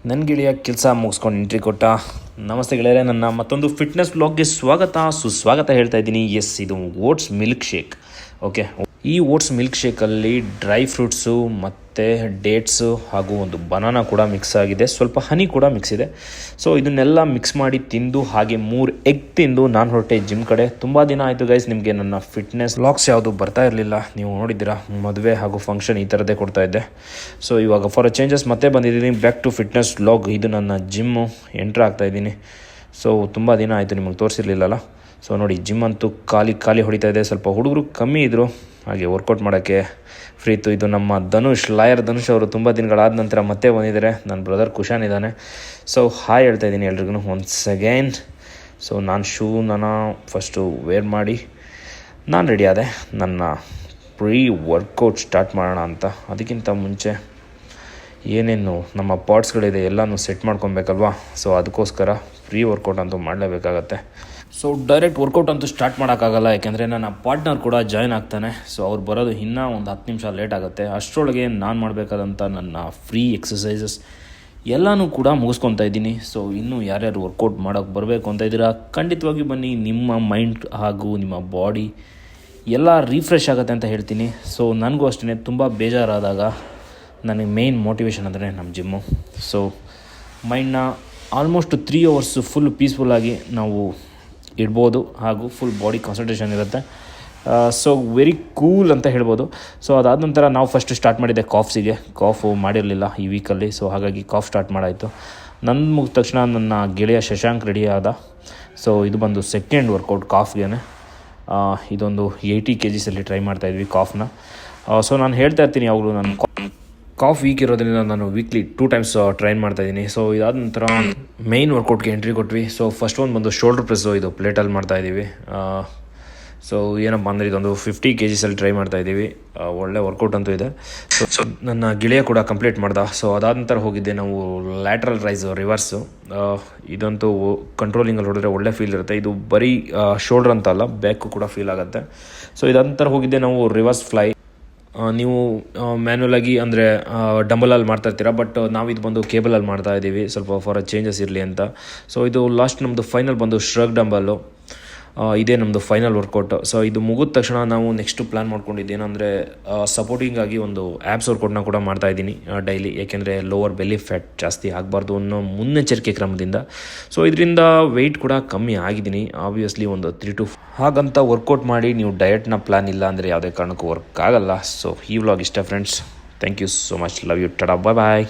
ನನ್ನ ಗೆಳೆಯ ಕೆಲಸ ಮುಗಿಸ್ಕೊಂಡು ಎಂಟ್ರಿ ಕೊಟ್ಟ. ನಮಸ್ತೆ ಗೆಳೆಯರೆ, ನನ್ನ ಮತ್ತೊಂದು ಫಿಟ್ನೆಸ್ ಬ್ಲಾಗ್ಗೆ ಸುಸ್ವಾಗತ ಹೇಳ್ತಾ ಇದ್ದೀನಿ. ಇದು ಓಟ್ಸ್ ಮಿಲ್ಕ್ ಶೇಕ್. ಓಕೆ, ಈ ಓಟ್ಸ್ ಮಿಲ್ಕ್ ಶೇಕಲ್ಲಿ ಡ್ರೈ ಫ್ರೂಟ್ಸು ಮತ್ತು ಡೇಟ್ಸು ಹಾಗೂ ಒಂದು ಬನಾನಾ ಕೂಡ ಮಿಕ್ಸ್ ಆಗಿದೆ, ಸ್ವಲ್ಪ ಹನಿ ಕೂಡ ಮಿಕ್ಸ್ ಇದೆ. ಸೊ ಇದನ್ನೆಲ್ಲ ಮಿಕ್ಸ್ ಮಾಡಿ ತಿಂದು ಹಾಗೆ 3 ಎಗ್ ತಿಂದು ನಾನು ಹೊರಟೆ ಜಿಮ್ ಕಡೆ. ತುಂಬ ದಿನ ಆಯಿತು ಗೈಸ್, ನಿಮಗೆ ನನ್ನ ಫಿಟ್ನೆಸ್ ವ್ಲಾಗ್ಸ್ ಯಾವುದು ಬರ್ತಾ ಇರಲಿಲ್ಲ. ನೀವು ನೋಡಿದ್ದೀರಾ, ಮದುವೆ ಹಾಗೂ ಫಂಕ್ಷನ್ ಈ ಥರದ್ದೇ ಕೊಡ್ತಾ ಇದ್ದೆ. ಸೊ ಇವಾಗ ಫಾರ್ ಚೇಂಜಸ್ ಮತ್ತೆ ಬಂದಿದ್ದೀನಿ, ಬ್ಯಾಕ್ ಟು ಫಿಟ್ನೆಸ್ ವ್ಲಾಗ್. ಇದು ನನ್ನ ಜಿಮ್ಮು, ಎಂಟ್ರ್ ಆಗ್ತಾಯಿದ್ದೀನಿ. ಸೊ ತುಂಬ ದಿನ ಆಯಿತು ನಿಮಗೆ ತೋರಿಸಿರ್ಲಿಲ್ಲಲ್ಲ. ಸೊ ನೋಡಿ, ಜಿಮ್ ಅಂತೂ ಖಾಲಿ ಹೊಡಿತಾ ಇದೆ. ಸ್ವಲ್ಪ ಹುಡುಗರು ಕಮ್ಮಿ ಇದ್ದರು, ಹಾಗೆ ವರ್ಕೌಟ್ ಮಾಡೋಕ್ಕೆ ಫ್ರೀ ಇತ್ತು. ಇದು ನಮ್ಮ ಲಾಯರ್ ಧನುಷ್ ಅವರು ತುಂಬ ದಿನಗಳಾದ ನಂತರ ಮತ್ತೆ ಬಂದಿದ್ದಾರೆ. ನನ್ನ ಬ್ರದರ್ ಕುಶಾನ್ ಇದ್ದಾನೆ. ಸೊ ಹಾಯ್ ಹೇಳ್ತಾ ಇದ್ದೀನಿ ಎಲ್ರಿಗೂ ಒನ್ಸ್ ಅಗೈನ್. ಸೊ ನಾನು ಫಸ್ಟು ವೇರ್ ಮಾಡಿ ನಾನು ರೆಡಿ ಆದೆ. ನನ್ನ ಪ್ರೀ ವರ್ಕೌಟ್ ಸ್ಟಾರ್ಟ್ ಮಾಡೋಣ ಅಂತ. ಅದಕ್ಕಿಂತ ಮುಂಚೆ ಏನೇನು ನಮ್ಮ ಪಾರ್ಟ್ಸ್ಗಳಿದೆ ಎಲ್ಲನೂ ಸೆಟ್ ಮಾಡ್ಕೊಬೇಕಲ್ವಾ. ಸೊ ಅದಕ್ಕೋಸ್ಕರ ಪ್ರೀ ವರ್ಕೌಟ್ ಅಂತೂ ಮಾಡಲೇಬೇಕಾಗತ್ತೆ. ಸೊ ಡೈರೆಕ್ಟ್ ವರ್ಕೌಟ್ ಅಂತೂ ಸ್ಟಾರ್ಟ್ ಮಾಡೋಕ್ಕಾಗಲ್ಲ, ಯಾಕೆಂದರೆ ನನ್ನ ಪಾರ್ಟ್ನರ್ ಕೂಡ ಜಾಯ್ನ್ ಆಗ್ತಾನೆ. ಸೊ ಅವ್ರು ಬರೋದು ಇನ್ನೂ ಒಂದು 10 ನಿಮಿಷ ಲೇಟ್ ಆಗುತ್ತೆ. ಅಷ್ಟರೊಳಗೆ ನಾನು ಮಾಡಬೇಕಾದಂಥ ನನ್ನ ಫ್ರೀ ಎಕ್ಸಸೈಸಸ್ ಎಲ್ಲನೂ ಕೂಡ ಮುಗಿಸ್ಕೊತಾ ಇದ್ದೀನಿ. ಸೊ ಇನ್ನೂ ಯಾರ್ಯಾರು ವರ್ಕೌಟ್ ಮಾಡೋಕ್ಕೆ ಬರಬೇಕು ಅಂತ ಇದ್ದೀರಾ, ಖಂಡಿತವಾಗಿ ಬನ್ನಿ. ನಿಮ್ಮ ಮೈಂಡ್ ಹಾಗೂ ನಿಮ್ಮ ಬಾಡಿ ಎಲ್ಲ ರೀಫ್ರೆಶ್ ಆಗುತ್ತೆ ಅಂತ ಹೇಳ್ತೀನಿ. ಸೊ ನನಗೂ ಅಷ್ಟೇ ತುಂಬ ಬೇಜಾರಾದಾಗ ನನಗೆ ಮೇಯ್ನ್ ಮೋಟಿವೇಶನ್ ಅಂದರೆ ನಮ್ಮ ಜಿಮ್ಮು. ಸೊ ಮೈಂಡ್ನ ಆಲ್ಮೋಸ್ಟ್ 3 hours ಫುಲ್ ಪೀಸ್ಫುಲ್ಲಾಗಿ ನಾವು ಇಡ್ಬೋದು ಹಾಗೂ ಫುಲ್ ಬಾಡಿ ಕಾನ್ಸಂಟ್ರೇಷನ್ ಇರುತ್ತೆ. ಸೊ ವೆರಿ ಕೂಲ್ ಅಂತ ಹೇಳ್ಬೋದು. ಸೊ ಅದಾದ ನಂತರ ನಾವು ಫಸ್ಟ್ ಸ್ಟಾರ್ಟ್ ಮಾಡಿದ್ದೆ ಕಾಫು ಮಾಡಿರಲಿಲ್ಲ ಈ ವೀಕಲ್ಲಿ. ಸೊ ಹಾಗಾಗಿ ಕಾಫ್ ಸ್ಟಾರ್ಟ್ ಮಾಡಾಯಿತು. ನನ್ನ ಮುಗಿದ ತಕ್ಷಣ ನನ್ನ ಗೆಳೆಯ ಶಶಾಂಕ್ ರೆಡಿ ಆದ. ಸೊ ಇದು ಬಂದು ಸೆಕೆಂಡ್ ವರ್ಕೌಟ್ ಕಾಫ್ಗೆ. ಇದೊಂದು 80 kgs ಟ್ರೈ ಮಾಡ್ತಾಯಿದ್ವಿ ಕಾಫ್ನ. ಸೊ ನಾನು ಹೇಳ್ತಾ ಇರ್ತೀನಿ ಯಾವಾಗಲೂ, ನಾನು ಕಾಫ್ ವೀಕ್ ಇರೋದ್ರಿಂದ ನಾನು ವೀಕ್ಲಿ 2 times ಟ್ರೈನ್ ಮಾಡ್ತಾಯಿದ್ದೀನಿ. ಸೊ ಇದಾದ ನಂತರ ಮೇಯ್ನ್ ವರ್ಕೌಟ್ಗೆ ಎಂಟ್ರಿ ಕೊಟ್ವಿ. ಸೊ ಫಸ್ಟ್ ಒಂದು ಬಂದು ಶೋಲ್ಡ್ರ್ ಪ್ರೆಸ್ಸು, ಇದು ಪ್ಲೇಟಲ್ಲಿ ಮಾಡ್ತಾಯಿದ್ದೀವಿ. ಸೊ ಏನಪ್ಪ ಅಂದರೆ ಇದೊಂದು 50 kgs ಟ್ರೈ ಮಾಡ್ತಾಯಿದ್ದೀವಿ. ಒಳ್ಳೆ ವರ್ಕೌಟ್ ಅಂತೂ ಇದೆ. ಸೊ ನನ್ನ ಗೆಳೆಯ ಕೂಡ ಕಂಪ್ಲೀಟ್ ಮಾಡ್ದ. ಸೊ ಅದಾದ ನಂತರ ಹೋಗಿದ್ದೆ ನಾವು ಲ್ಯಾಟ್ರಲ್ ರೈಸು, ರಿವರ್ಸು. ಇದಂತೂ ಕಂಟ್ರೋಲಿಂಗಲ್ಲಿ ಹೊಡೆದ್ರೆ ಒಳ್ಳೆ ಫೀಲ್ ಇರುತ್ತೆ. ಇದು ಬರೀ ಶೋಲ್ಡ್ರ್ ಅಂತ ಅಲ್ಲ, ಬ್ಯಾಕು ಕೂಡ ಫೀಲ್ ಆಗುತ್ತೆ. ಸೊ ಇದಾದ ನಂತರ ಹೋಗಿದ್ದೆ ನಾವು ರಿವರ್ಸ್ ಫ್ಲೈ. ನೀವು ಮ್ಯಾನ್ಯಲಾಗಿ ಅಂದರೆ ಡಂಬಲಲ್ಲಿ ಮಾಡ್ತಾಯಿರ್ತೀರ, ಬಟ್ ನಾವು ಇದು ಬಂದು ಕೇಬಲಲ್ಲಿ ಮಾಡ್ತಾಯಿದ್ದೀವಿ, ಸ್ವಲ್ಪ ಫಾರ್ ಚೇಂಜಸ್ ಇರಲಿ ಅಂತ. ಸೊ ಇದು ಲಾಸ್ಟ್ ನಮ್ಮದು ಫೈನಲ್ ಬಂದು ಶ್ರಗ್ ಡಂಬಲ್ಲು. ಇದೇ ನಮ್ಮದು ಫೈನಲ್ ವರ್ಕೌಟ್. ಸೊ ಇದು ಮುಗಿದ ತಕ್ಷಣ ನಾವು ನೆಕ್ಸ್ಟು ಪ್ಲ್ಯಾನ್ ಮಾಡ್ಕೊಂಡಿದ್ದು ಏನಂದರೆ ಸಪೋರ್ಟಿಂಗಾಗಿ ಒಂದು ಆ್ಯಬ್ಸ್ ವರ್ಕೌಟ್ನ ಕೂಡ ಮಾಡ್ತಾಯಿದ್ದೀನಿ ಡೈಲಿ, ಏಕೆಂದರೆ ಲೋವರ್ ಬೆಲ್ಲಿ ಫ್ಯಾಟ್ ಜಾಸ್ತಿ ಆಗಬಾರ್ದು ಅನ್ನೋ ಮುನ್ನೆಚ್ಚರಿಕೆ ಕ್ರಮದಿಂದ. ಸೊ ಇದರಿಂದ ವೆಯ್ಟ್ ಕೂಡ ಕಮ್ಮಿ ಆಗಿದ್ದೀನಿ, ಆಬ್ವಿಯಸ್ಲಿ ಒಂದು 3 to 4. ಹಾಗಂತ ವರ್ಕೌಟ್ ಮಾಡಿ ನೀವು ಡಯಟ್ನ ಪ್ಲ್ಯಾನ್ ಇಲ್ಲ ಅಂದರೆ ಯಾವುದೇ ಕಾರಣಕ್ಕೂ ವರ್ಕ್ ಆಗಲ್ಲ. ಸೊ ಈ ವ್ಲಾಗ್ ಇಷ್ಟ friends. Thank you so much. Love you. Tata, bye bye.